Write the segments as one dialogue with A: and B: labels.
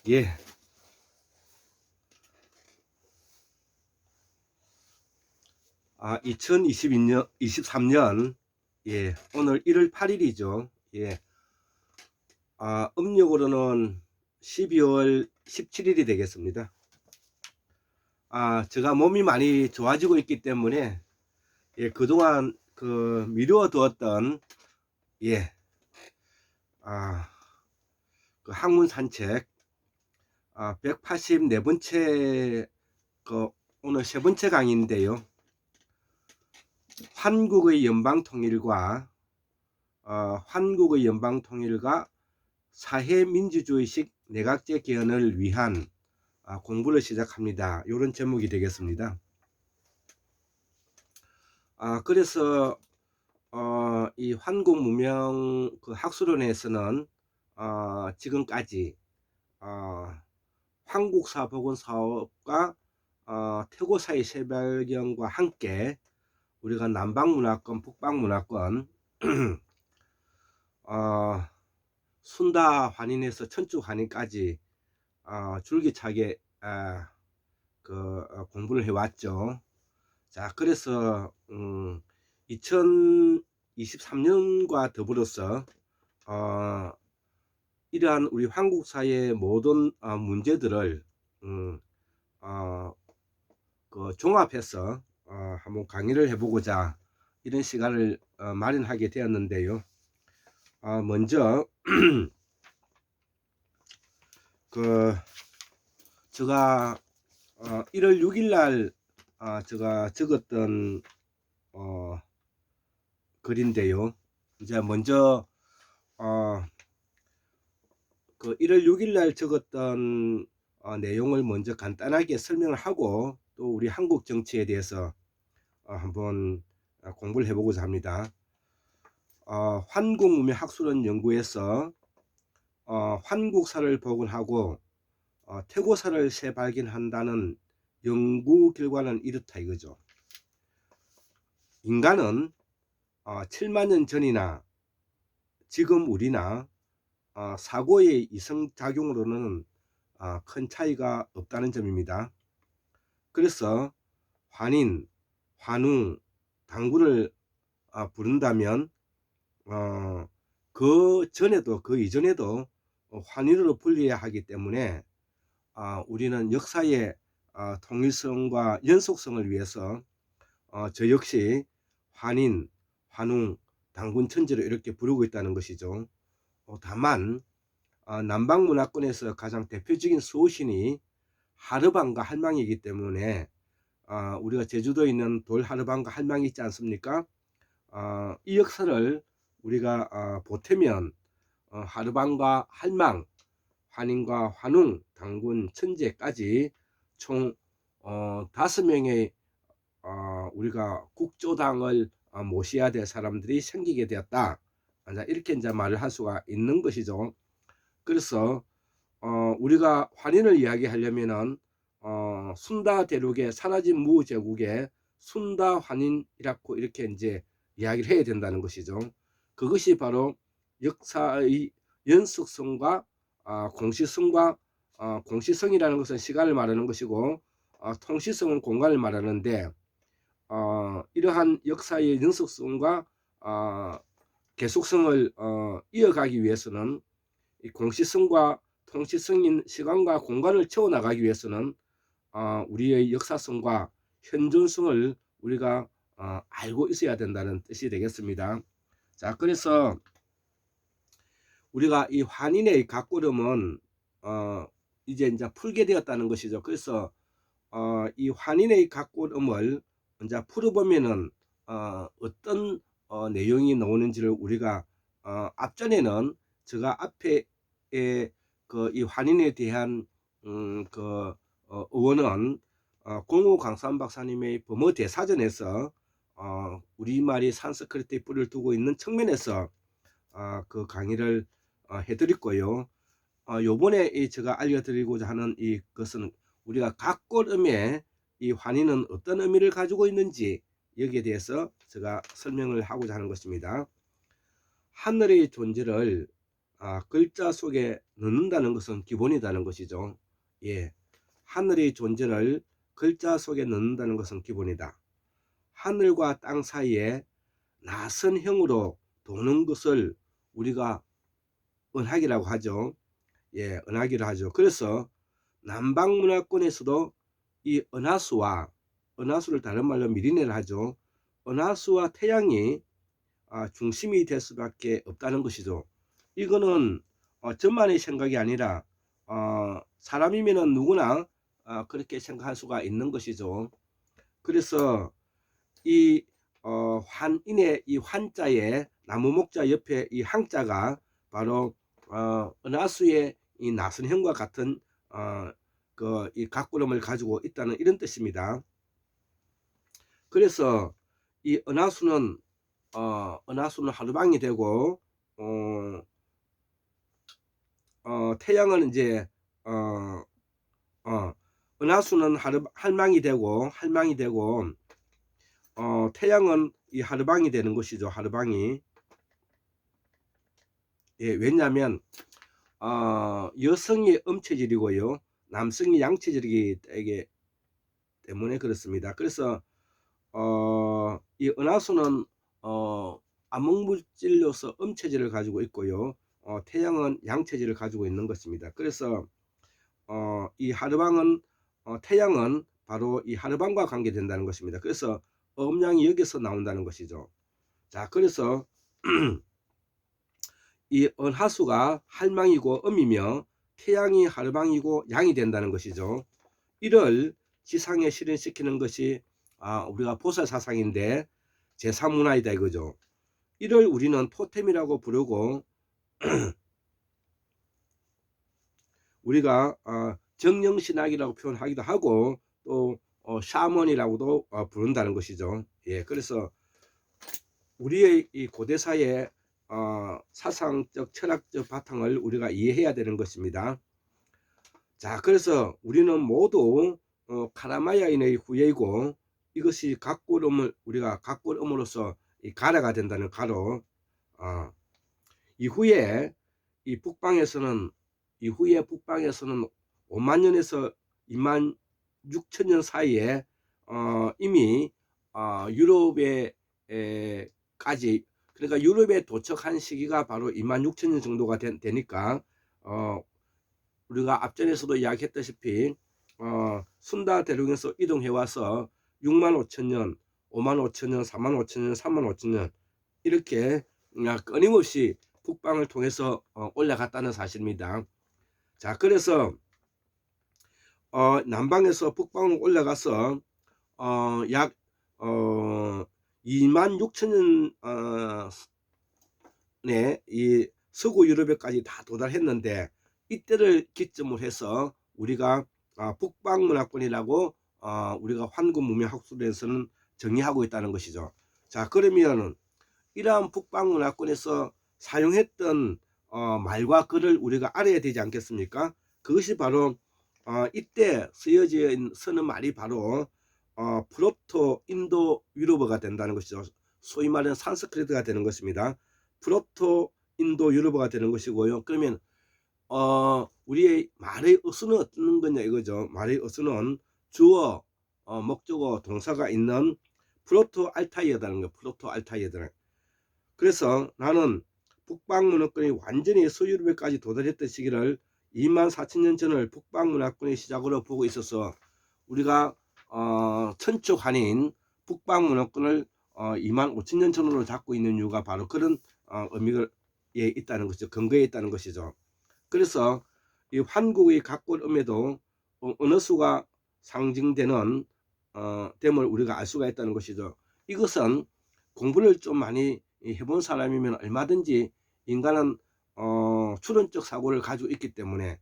A: 예. 2022년, 23년, 예, 오늘 1월 8일이죠. 예. 음력으로는 12월 17일이 되겠습니다. 제가 몸이 많이 좋아지고 있기 때문에, 예, 그동안 미루어 두었던, 예, 그 학문 산책, 184번째, 오늘 세 번째 강의인데요. 한국의 연방통일과 사회민주주의식 내각제 개헌을 위한 공부를 시작합니다. 이런 제목이 되겠습니다. 그래서 이 한국무명 학술원에서는 지금까지 한국사 복원 사업과 태고사의 새발견과 함께 우리가 남방문화권, 북방문화권 순다 환인에서 천주 환인까지 줄기차게 공부를 해왔죠. 자, 그래서 2023년과 더불어서 이러한 우리 한국사의 모든 문제들을 종합해서 한번 강의를 해보고자 이런 시간을 마련하게 되었는데요. 먼저 제가 1월 6일 날 제가 적었던 글인데요. 이제 먼저 1월 6일 날 적었던 내용을 먼저 간단하게 설명을 하고 또 우리 한국 정치에 대해서 한번 공부를 해보고자 합니다. 한국문명학술원 연구에서 한국사를 복원하고 태고사를 재발견한다는 연구 결과는 이렇다 이거죠. 인간은 7만 년 전이나 지금 우리나 사고의 이성작용으로는 큰 차이가 없다는 점입니다. 그래서 환인, 환웅, 당군을 부른다면 그 전에도 그 이전에도 환인으로 불려야 하기 때문에 우리는 역사의 통일성과 연속성을 위해서 저 역시 환인, 환웅, 당군, 천지로 이렇게 부르고 있다는 것이죠. 다만 남방문화권에서 가장 대표적인 수호신이 하르방과 할망이기 때문에 우리가 제주도에 있는 돌 하르방과 할망이 있지 않습니까? 이 역사를 우리가 보태면 하르방과 할망, 환인과 환웅, 당군, 천재까지 총 5명의 우리가 국조당을 모셔야 될 사람들이 생기게 되었다. 이렇게 이제 말을 할 수가 있는 것이죠. 그래서 우리가 환인을 이야기하려면은 순다 대륙의 사라진 무제국의 순다 환인이라고 이렇게 이제 이야기를 해야 된다는 것이죠. 그것이 바로 역사의 연속성과 공시성과 공시성이라는 것은 시간을 말하는 것이고 통시성은 공간을 말하는데 이러한 역사의 연속성과 계속성을 이어가기 위해서는 이 공시성과 통시성인 시간과 공간을 채워나가기 위해서는 우리의 역사성과 현존성을 우리가 알고 있어야 된다는 뜻이 되겠습니다. 자, 그래서 우리가 이 환인의 각고름은 이제 풀게 되었다는 것이죠. 그래서 이 환인의 각고름을 이제 풀어보면은 어떤 내용이 나오는지를 우리가 앞전에는 제가 앞에 이 환인에 대한 의원은 공호 강산 박사님의 범어 대사전에서 우리말이 산스크리트의 뿌리를 두고 있는 측면에서 그 강의를 해드렸고요. 요번에 제가 알려드리고자 하는 이것은 우리가 각골음에 이 환인은 어떤 의미를 가지고 있는지 여기에 대해서 제가 설명을 하고자 하는 것입니다. 하늘의 존재를 글자 속에 넣는다는 것은 기본이라는 것이죠. 예. 하늘의 존재를 글자 속에 넣는다는 것은 기본이다. 하늘과 땅 사이에 낯선 형으로 도는 것을 우리가 은하기라고 하죠. 예, 은하기를 하죠. 그래서 남방문화권에서도 이 은하수를 다른 말로 미리네를 하죠. 은하수와 태양이 중심이 될 수밖에 없다는 것이죠. 이거는 저만의 생각이 아니라 사람이면 누구나 그렇게 생각할 수가 있는 것이죠. 그래서 이 환인의 이 환자의 나무 목자 옆에 이 항자가 바로 은하수의 이 나선형과 같은 이 각구름을 가지고 있다는 이런 뜻입니다. 그래서 이 은하수는 하루방이 되고 태양은 이제 은하수는 할망이 되고 태양은 이 하루방이 되는 것이죠. 하루방이. 예, 왜냐하면 여성이 음체질이고요, 남성이 양체질이기 때문에 그렇습니다. 그래서 이 은하수는 암흑물질로서 음체질을 가지고 있고요, 태양은 양체질을 가지고 있는 것입니다. 그래서 이 하르방은 태양은 바로 이 하르방과 관계된다는 것입니다. 그래서 음양이 여기서 나온다는 것이죠. 자, 그래서 이 은하수가 할망이고 음이며 태양이 하르방이고 양이 된다는 것이죠. 이를 지상에 실현시키는 것이 우리가 보살사상인데 제3문화이다 이거죠. 이를 우리는 토템이라고 부르고 우리가 정령신학이라고 표현하기도 하고 또 샤먼이라고도 부른다는 것이죠. 예, 그래서 우리의 이 고대사의 사상적 철학적 바탕을 우리가 이해해야 되는 것입니다. 자, 그래서 우리는 모두 카라마야인의 후예이고 이것이 각골음을 우리가 각골음으로서 이 가라가 된다는 가로. 이후에 북방에서는 5만 년에서 2만 6천 년 사이에 이미 유럽에 까지, 그러니까 유럽에 도착한 시기가 바로 2만 6천 년 정도가 되니까 우리가 앞전에서도 이야기했다시피 순다 대륙에서 이동해 와서 6만 5천 년, 5만 5천 년, 4만 5천 년, 3만 5천 년 이렇게 끊임없이 북방을 통해서 올라갔다는 사실입니다. 자, 그래서 남방에서 북방으로 올라가서 약 2만 6천 년에 이 서구 유럽에까지 다 도달했는데 이때를 기점으로 해서 우리가 북방 문화권이라고 우리가 환구문명학술에서는 정의하고 있다는 것이죠. 자, 그러면 이러한 북방 문화권에서 사용했던 말과 글을 우리가 알아야 되지 않겠습니까? 그것이 바로 이때 쓰여져 쓰는 말이 바로 프로토 인도 유럽어가 된다는 것이죠. 소위 말하는 산스크리트가 되는 것입니다. 프로토 인도 유럽어가 되는 것이고요. 그러면 우리의 말의 어수는 어떤 거냐 이거죠. 말의 어수는 주어, 목적어, 동사가 있는 프로토 알타이어라는 거. 프로토 알타이어들. 그래서 나는 북방 문화권이 완전히 서유럽에까지 도달했던 시기를 2만 4천 년 전을 북방 문화권의 시작으로 보고 있어서 우리가 천축한인 북방 문화권을 2만 5천 년 전으로 잡고 있는 이유가 바로 그런 의미가 있다는 것이죠. 근거에 있다는 것이죠. 그래서 이 한국의 각골음에도 어느 수가 상징되는 됨을 우리가 알 수가 있다는 것이죠. 이것은 공부를 좀 많이 해본 사람이면 얼마든지 인간은 추론적 사고를 가지고 있기 때문에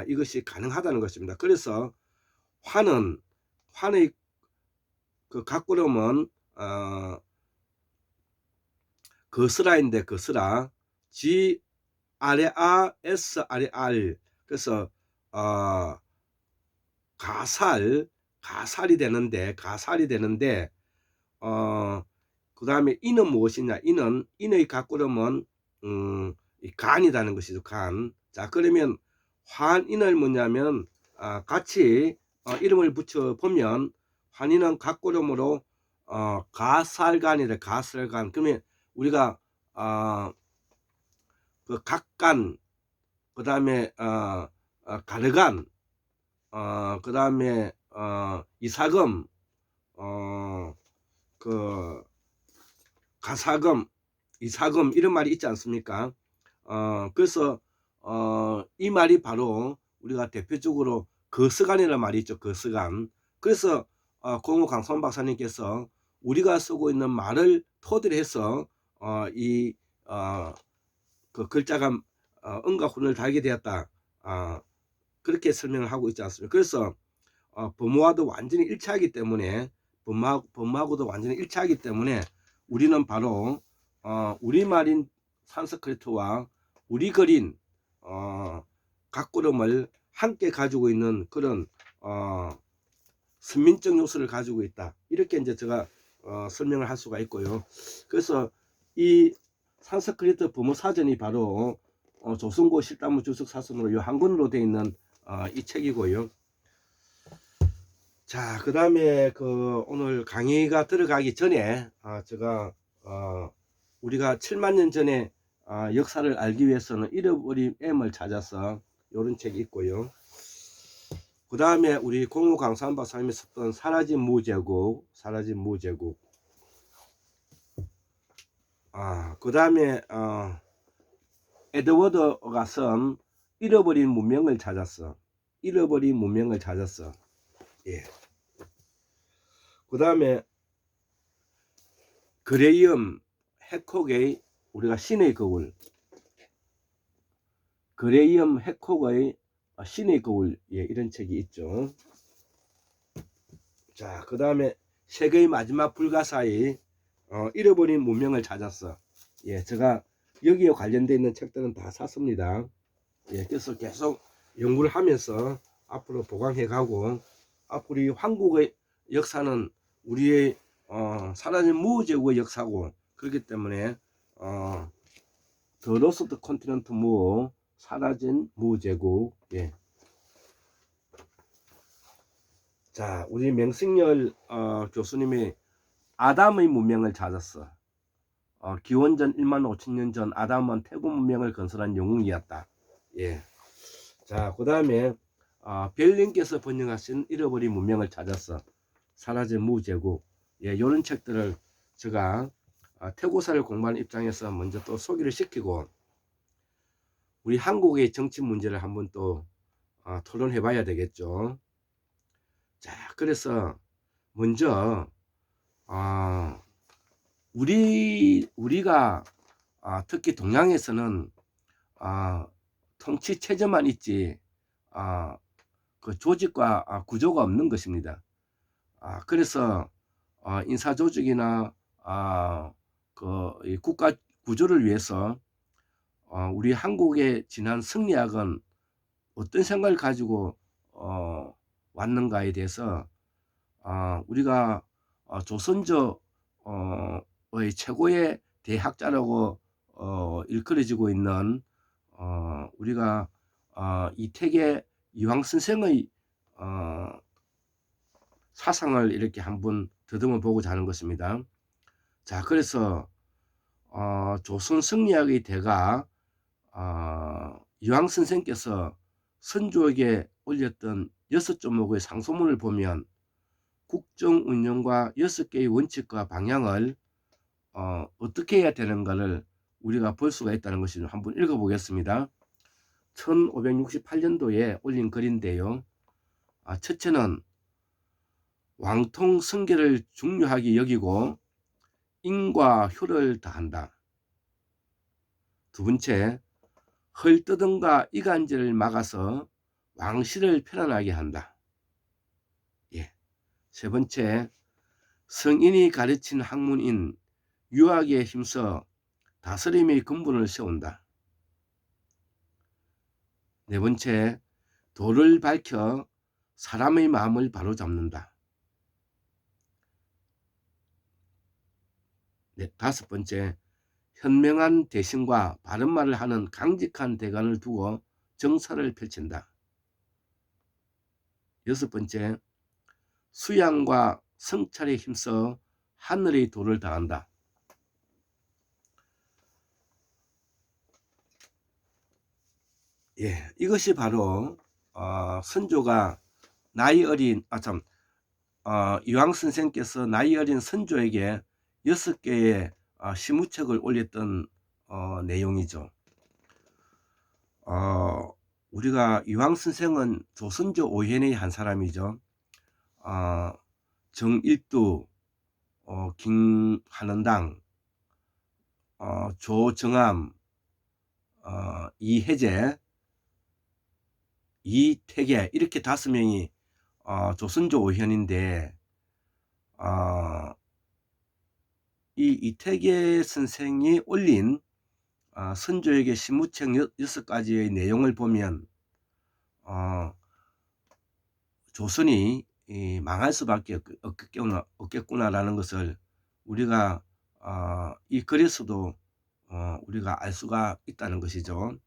A: 이것이 가능하다는 것입니다. 그래서 환의 그 각구름은 거스라인데 거스라 G 아래 아 S 아래 R, 그래서 가살이 되는데 그 다음에 인은 무엇이냐, 인의 각구름은 이 간이라는 것이죠. 간. 자, 그러면 환인을 뭐냐면 같이 이름을 붙여 보면 환인은 각고름으로 가살간이래. 가살간. 그러면 우리가 그 각간, 그 다음에 가르간, 그 다음에 이사금, 그 가사금, 이사금 이런 말이 있지 않습니까? 그래서 이 말이 바로 우리가 대표적으로 거스간이라는 말이 있죠. 거스간. 그래서 공호 강선 박사님께서 우리가 쓰고 있는 말을 토대로 해서 그 글자가 은과 훈을 달게 되었다. 그렇게 설명을 하고 있지 않습니까? 그래서 범어와도 완전히 일치하기 때문에 범어하고도 완전히 일치하기 때문에 우리는 바로 우리말인 산스크리트와 우리 글인 각구름을 함께 가지고 있는 그런 선민적 요소를 가지고 있다. 이렇게 이제 제가 설명을 할 수가 있고요. 그래서 이 산스크리트 범어 사전이 바로 조선고 실담무 주석 사선으로 이 한 권으로 되어 있는 이 책이고요. 자, 그 다음에 오늘 강의가 들어가기 전에 제가 우리가 7만 년 전에 역사를 알기 위해서는 잃어버린 M을 찾아서 이런 책이 있고요. 그 다음에 우리 공호 강산 박사님이 썼던 사라진 무제국, 그 다음에 에드워드가 쓴 잃어버린 문명을 찾았어. 예. 그 다음에 그레이엄 해콕의 우리가 신의 거울, 그레이엄 해콕의 신의 거울, 예, 이런 책이 있죠. 자, 그 다음에 세계의 마지막 불가사의 잃어버린 문명을 찾았어. 예, 제가 여기에 관련되어 있는 책들은 다 샀습니다. 예, 그래서 계속 연구를 하면서 앞으로 보강해 가고, 앞으로 이 한국의 역사는 우리의 사라진 무제국의 역사고, 그렇기 때문에 The Lost Continent 무, 사라진 무제국. 예. 자, 우리 맹승열 교수님이 아담의 문명을 찾았어. 기원전 1만 5천 년 전 아담은 태국 문명을 건설한 영웅이었다. 예. 자, 그 다음에 벨링께서 번역하신 잃어버린 문명을 찾았어. 사라진 무제국. 예, 요런 책들을 제가 태고사를 공부하는 입장에서 먼저 또 소개를 시키고, 우리 한국의 정치 문제를 한번 또 토론해 봐야 되겠죠. 자, 그래서 먼저 우리가 특히 동양에서는 통치 체제만 있지 그 조직과 구조가 없는 것입니다. 그래서 인사조직이나 이 국가 구조를 위해서 우리 한국의 지난 승리학은 어떤 생각을 가지고 왔는가에 대해서 우리가 조선조의 최고의 대학자라고 일컬어지고 있는 우리가 이택의 이황 선생의 사상을 이렇게 한번 더듬어 보고자 하는 것입니다. 자, 그래서 조선 승리학의 대가 이황 선생께서 선조에게 올렸던 6조목의 상소문을 보면 국정 운영과 6개의 원칙과 방향을 어떻게 해야 되는가를 우리가 볼 수가 있다는 것을 한번 읽어보겠습니다. 1568년도에 올린 글인데요. 첫째는 왕통 성계를 중요하게 여기고 인과 효를 다한다. 두 번째, 헐뜯음과 이간질을 막아서 왕실을 편안하게 한다. 예. 세 번째, 성인이 가르친 학문인 유학에 힘써 다스림의 근본을 세운다. 네 번째, 도를 밝혀 사람의 마음을 바로잡는다. 네, 다섯 번째, 현명한 대신과 바른 말을 하는 강직한 대관을 두고 정사를 펼친다. 6번째, 수양과 성찰에 힘써 하늘의 도를 다한다. 예, 이것이 바로 선조가 나이 어린 이황 선생께서 나이 어린 선조에게 6개의 시무책을 올렸던 내용이죠. 우리가 이황 선생은 조선조 5현의 한 사람이죠. 정일두, 김한원당, 조정암, 이혜제, 이태계 이렇게 5명이 조선조 5현인데 이 이태계 선생이 올린 선조에게 시무책 6가지의 내용을 보면 조선이 망할 수밖에 없겠구나라는 것을 우리가 이 글에서도 우리가 알 수가 있다는 것이죠.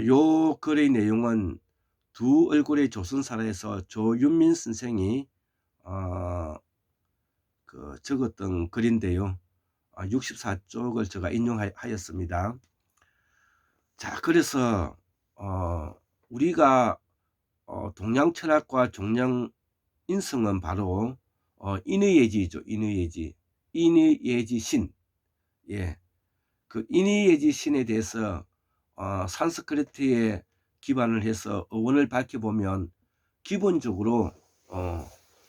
A: 요 글의 내용은 두 얼굴의 조선사라에서 조윤민 선생이 적었던 글인데요. 64쪽을 제가 인용하였습니다. 자, 그래서 우리가 동양철학과 종량인성은 바로 인의예지죠. 인의예지신. 예, 그 인의예지신에 대해서 산스크리트에 기반을 해서 어원을 밝혀보면 기본적으로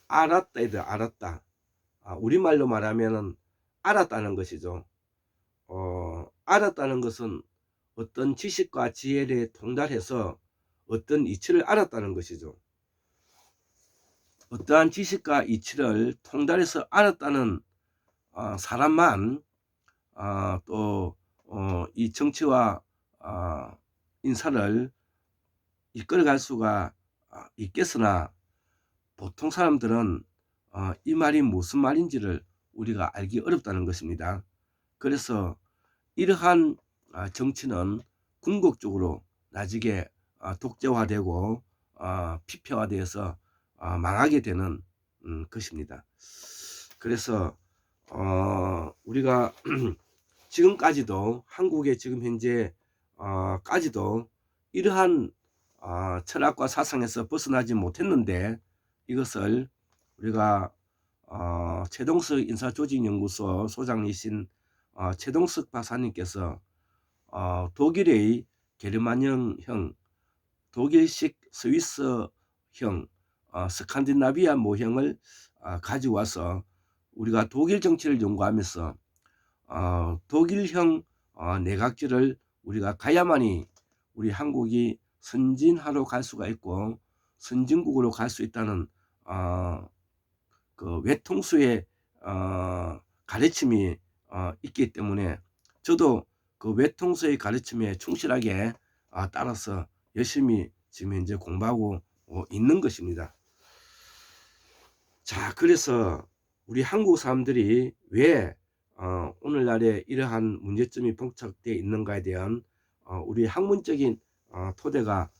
A: 알았다 알았다. 우리말로 말하면은 알았다는 것이죠. 알았다는 것은 어떤 지식과 지혜에 통달해서 어떤 이치를 알았다는 것이죠. 어떠한 지식과 이치를 통달해서 알았다는 사람만 또 이 정치와 인사를 이끌어갈 수가 있겠으나 보통 사람들은 이 말이 무슨 말인지를 우리가 알기 어렵다는 것입니다. 그래서 이러한 정치는 궁극적으로 나중에 독재화되고 피폐화되어서 망하게 되는 것입니다. 그래서 우리가 지금까지도 한국의 지금 현재 까지도 이러한 철학과 사상에서 벗어나지 못했는데 이것을 우리가 최동석 인사조직연구소 소장이신 최동석 박사님께서 독일의 게르만형형, 독일식 스위스형, 스칸디나비아 모형을 가지고 와서 우리가 독일 정치를 연구하면서 독일형 내각제를 우리가 가야만이 우리 한국이 선진화로 갈 수가 있고 선진국으로 갈 수 있다는 그 외통수의 가르침이 있기 때문에 저도 그 외통수의 가르침에 충실하게 따라서 열심히 지금 현재 공부하고 있는 것입니다. 자, 그래서 우리 한국 사람들이 왜 오늘날에 이러한 문제점이 봉착되어 있는가에 대한 우리 학문적인 토대가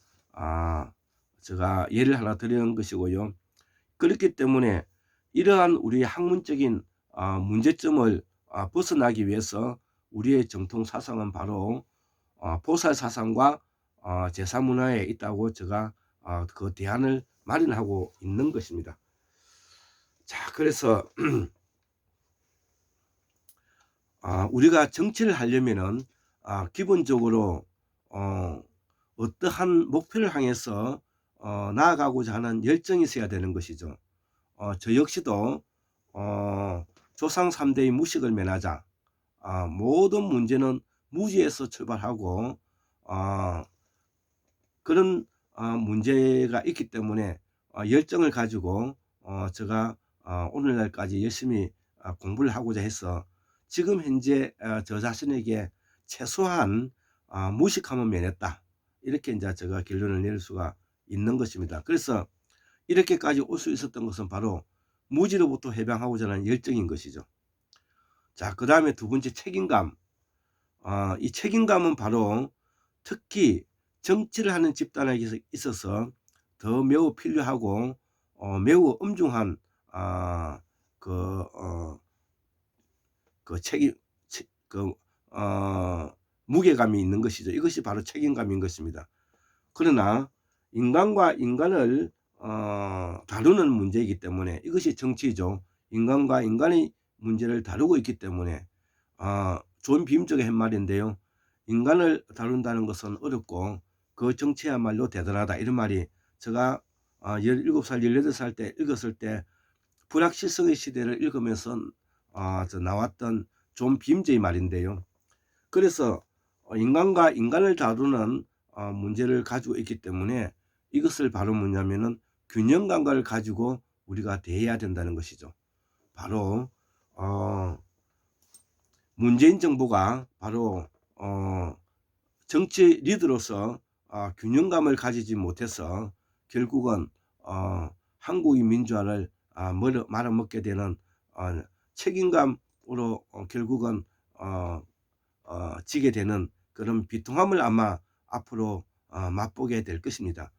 A: 제가 예를 하나 드리는 것이고요. 그렇기 때문에 이러한 우리 학문적인 문제점을 벗어나기 위해서 우리의 정통 사상은 바로 보살 사상과 제사 문화에 있다고 제가 그 대안을 마련하고 있는 것입니다. 자, 그래서 우리가 정치를 하려면은 기본적으로 어떠한 목표를 향해서 나아가고자 하는 열정이 있어야 되는 것이죠. 저 역시도 조상 3대의 무식을 면하자. 모든 문제는 무지에서 출발하고 그런 문제가 있기 때문에 열정을 가지고 제가 오늘날까지 열심히 공부를 하고자 해서 지금 현재 저 자신에게 최소한 무식함은 면했다. 이렇게 이제 제가 결론을 내릴 수가 있는 것입니다. 그래서 이렇게까지 올 수 있었던 것은 바로 무지로부터 해방하고자 하는 열정인 것이죠. 자, 그 다음에 두 번째 책임감. 이 책임감은 바로 특히 정치를 하는 집단에 있어서 더 매우 필요하고 매우 엄중한 그, 그 책임, 그, 무게감이 있는 것이죠. 이것이 바로 책임감인 것입니다. 그러나 인간과 인간을 다루는 문제이기 때문에 이것이 정치죠. 인간과 인간의 문제를 다루고 있기 때문에 좋은 비유적인 햇말인데요. 인간을 다룬다는 것은 어렵고 그 정치야말로 대단하다. 이런 말이 제가 17살, 18살 때 읽었을 때 불확실성의 시대를 읽으면서 나왔던 좋은 비유적인 말인데요. 그래서 인간과 인간을 다루는 문제를 가지고 있기 때문에 이것을 바로 뭐냐면은 균형감을 가지고 우리가 대해야 된다는 것이죠. 바로 문재인 정부가 바로 정치 리더로서 균형감을 가지지 못해서 결국은 한국의 민주화를 말아먹게 되는 책임감으로 결국은 지게 되는 그런 비통함을 아마 앞으로 맛보게 될 것입니다.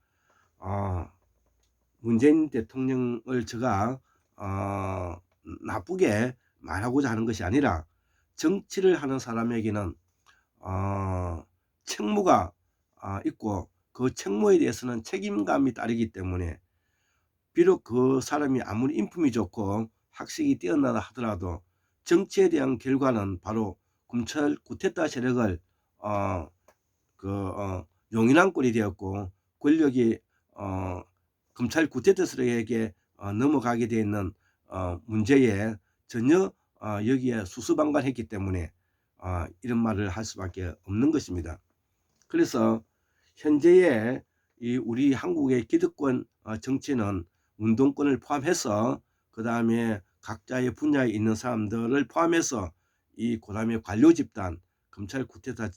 A: 문재인 대통령을 제가 나쁘게 말하고자 하는 것이 아니라 정치를 하는 사람에게는 책무가 있고 그 책무에 대해서는 책임감이 따르기 때문에 비록 그 사람이 아무리 인품이 좋고 학식이 뛰어나다 하더라도 정치에 대한 결과는 바로 검찰 쿠데타 세력을 용인한 꼴이 되었고 권력이 검찰 쿠데타 세력에게 넘어가게 되어 있는 문제에 전혀 여기에 수수방관했기 때문에 이런 말을 할 수밖에 없는 것입니다. 그래서 현재의 우리 한국의 기득권 정치는 운동권을 포함해서 그 다음에 각자의 분야에 있는 사람들을 포함해서 그 다음에 관료 집단, 검찰 쿠데타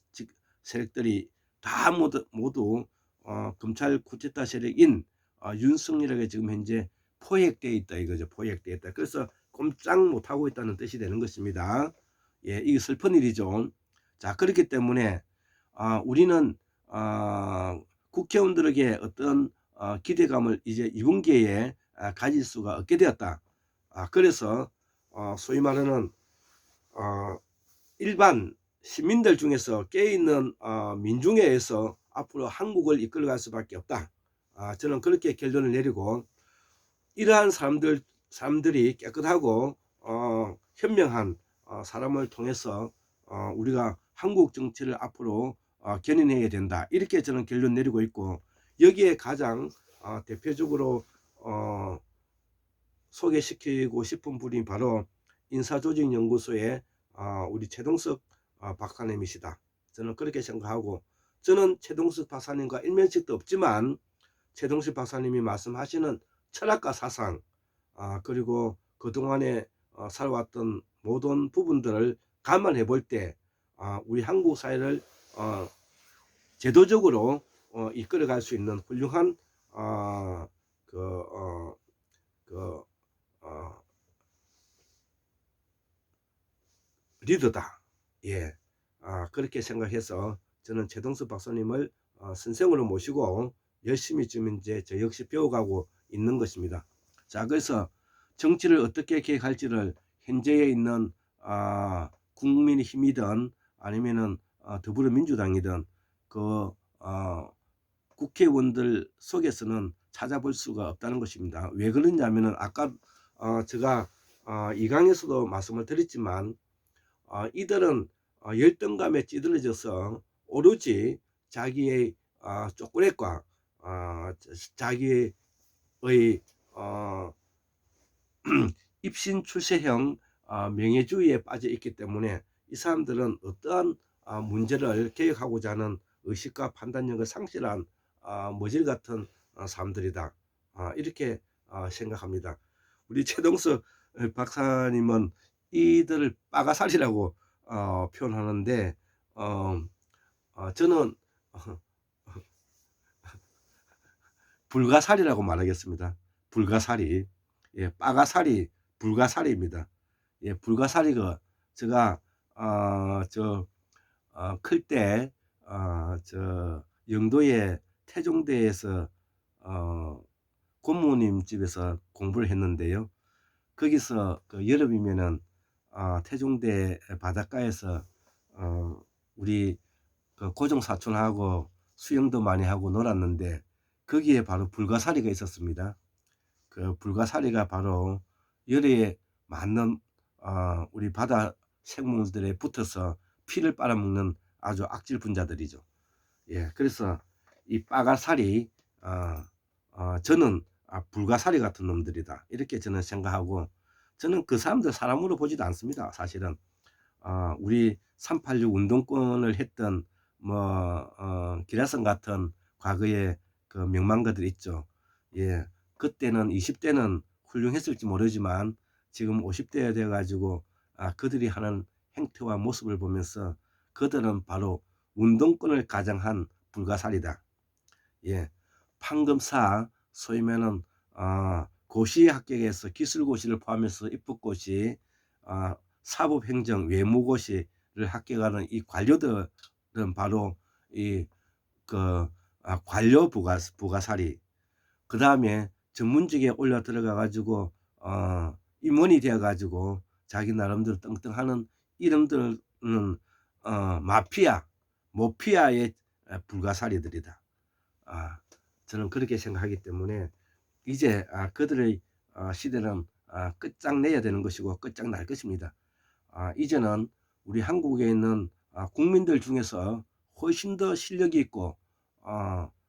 A: 세력들이 다 모두 검찰 쿠데타 세력인 윤석열에게 지금 현재 포획되어 있다 이거죠. 포획되어 있다. 그래서 꼼짝 못하고 있다는 뜻이 되는 것입니다. 예, 이게 슬픈 일이죠. 자, 그렇기 때문에 우리는 국회의원들에게 어떤 기대감을 이제 이번 기회에 가질 수가 없게 되었다. 그래서 소위 말하는 일반 시민들 중에서 깨어있는 민중회에서 앞으로 한국을 이끌어갈 수밖에 없다. 저는 그렇게 결론을 내리고 이러한 사람들이 깨끗하고 현명한 사람을 통해서 우리가 한국 정치를 앞으로 견인해야 된다. 이렇게 저는 결론 내리고 있고 여기에 가장 대표적으로 소개시키고 싶은 분이 바로 인사조직연구소의 우리 최동석 박사님이시다. 저는 그렇게 생각하고 저는 최동석 박사님과 일면식도 없지만 최동석 박사님이 말씀하시는 철학과 사상 그리고 그동안에 살아왔던 모든 부분들을 감안해 볼 때 우리 한국 사회를 제도적으로 이끌어갈 수 있는 훌륭한 리더다. 예, 그렇게 생각해서 저는 최동석 박사님을 선생으로 모시고 열심히 지금 이제 저 역시 배워가고 있는 것입니다. 자, 그래서 정치를 어떻게 개혁할지를 현재에 있는 국민의힘이든 아니면은 더불어민주당이든 그 국회의원들 속에서는 찾아볼 수가 없다는 것입니다. 왜 그러냐면은 아까 제가 2강에서도 말씀을 드렸지만 이들은 열등감에 찌들어져서 오로지 자기의 초콜릿과 자기의 입신 출세형 명예주의에 빠져 있기 때문에 이 사람들은 어떠한 문제를 개혁하고자 하는 의식과 판단력을 상실한 머질 같은 사람들이다. 이렇게 생각합니다. 우리 최동석 박사님은 이들을 빠가살이라고 표현하는데 저는 불가사리라고 말하겠습니다. 불가사리. 예, 빠가사리, 불가사리입니다. 예, 불가사리가 제가 클 때 저 영도의 태종대에서 고모님 집에서 공부를 했는데요. 거기서 그 여름이면은 태종대 바닷가에서 우리 그 고종 사촌하고 수영도 많이 하고 놀았는데 거기에 바로 불가사리가 있었습니다. 그 불가사리가 바로 열에 맞는 우리 바다 생물들에 붙어서 피를 빨아먹는 아주 악질 분자들이죠. 예, 그래서 이 빠가사리 저는 불가사리 같은 놈들이다 이렇게 저는 생각하고, 저는 그 사람들 사람으로 보지도 않습니다. 사실은 우리 386 운동권을 했던 기라성 같은 과거의 그 명망가들 있죠. 예, 그때는 20대는 훌륭했을지 모르지만 지금 50대가 돼 가지고 그들이 하는 행태와 모습을 보면서 그들은 바로 운동권을 가장한 불가사리다. 예, 판검사 소위면은 고시 합격해서 기술고시를 포함해서 입학고시, 사법행정 외무고시를 합격하는 이 관료들은 바로 이 관료 부가사리, 그 다음에 전문직에 올려 들어가 가지고 임원이 되어 가지고 자기 나름대로 떵떵하는 이름들은 마피아, 모피아의 불가사리들이다. 저는 그렇게 생각하기 때문에 이제 그들의 시대는 끝장내야 되는 것이고 끝장날 것입니다. 이제는 우리 한국에 있는 국민들 중에서 훨씬 더 실력이 있고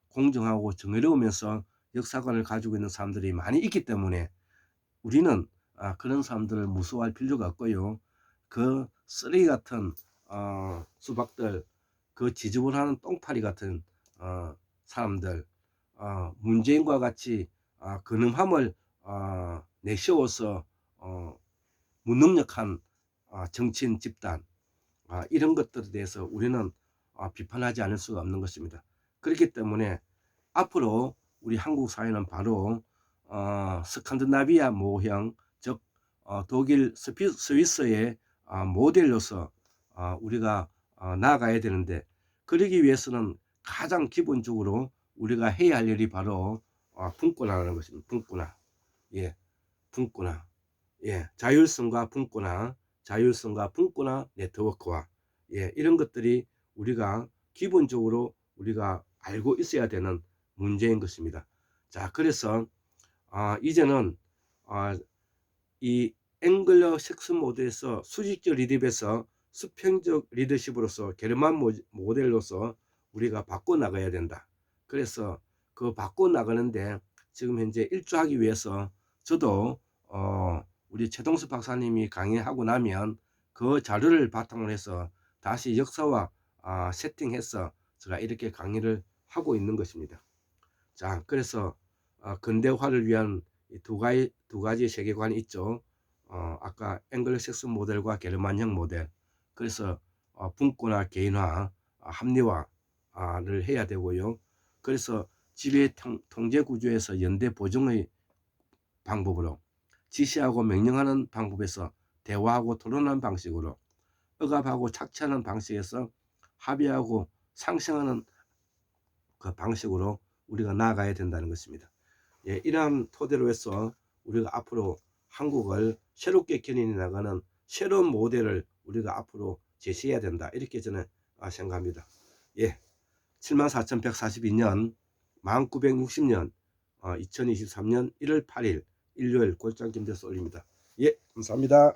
A: 공정하고 정의로우면서 역사관을 가지고 있는 사람들이 많이 있기 때문에 우리는 그런 사람들을 무서워할 필요가 없고요. 그 쓰레기 같은 수박들, 그 지저분하는 똥파리 같은 사람들, 문재인과 같이 근엄함을 내세워서 무능력한 정치인 집단, 이런 것들에 대해서 우리는 비판하지 않을 수가 없는 것입니다. 그렇기 때문에 앞으로 우리 한국 사회는 바로 스칸디나비아 모형, 즉 독일, 스위스의 모델로서 우리가 나아가야 되는데, 그러기 위해서는 가장 기본적으로 우리가 해야 할 일이 바로 분권화라는 것입니다. 분권화. 예, 분권화. 예, 자율성과 분권화, 자율성과 분권화 네트워크화. 예, 이런 것들이 우리가 기본적으로 우리가 알고 있어야 되는 문제인 것입니다. 자, 그래서 이제는 이 앵글러 섹슨 모델에서 수직적 리더십에서 수평적 리더십으로서 게르만 모델로서 우리가 바꿔 나가야 된다. 그래서 그 바꿔 나가는데 지금 현재 일조하기 위해서 저도 우리 최동수 박사님이 강의하고 나면 그 자료를 바탕으로 해서 다시 역사와 세팅해서 제가 이렇게 강의를 하고 있는 것입니다. 자, 그래서 근대화를 위한 두 가지 세계관이 있죠. 아까 앵글로색슨 모델과 게르만형 모델. 그래서 분권화, 개인화, 합리화를 해야 되고요. 그래서 지배 통제 구조에서 연대 보정의 방법으로, 지시하고 명령하는 방법에서 대화하고 토론하는 방식으로, 억압하고 착취하는 방식에서 합의하고 상생하는 그 방식으로 우리가 나아가야 된다는 것입니다. 예, 이러한 토대로 해서 우리가 앞으로 한국을 새롭게 견인해 나가는 새로운 모델을 우리가 앞으로 제시해야 된다, 이렇게 저는 생각합니다. 예, 74,142년 1960년 2023년 1월 8일 일요일 골장 김대수 올립니다. 예, 감사합니다.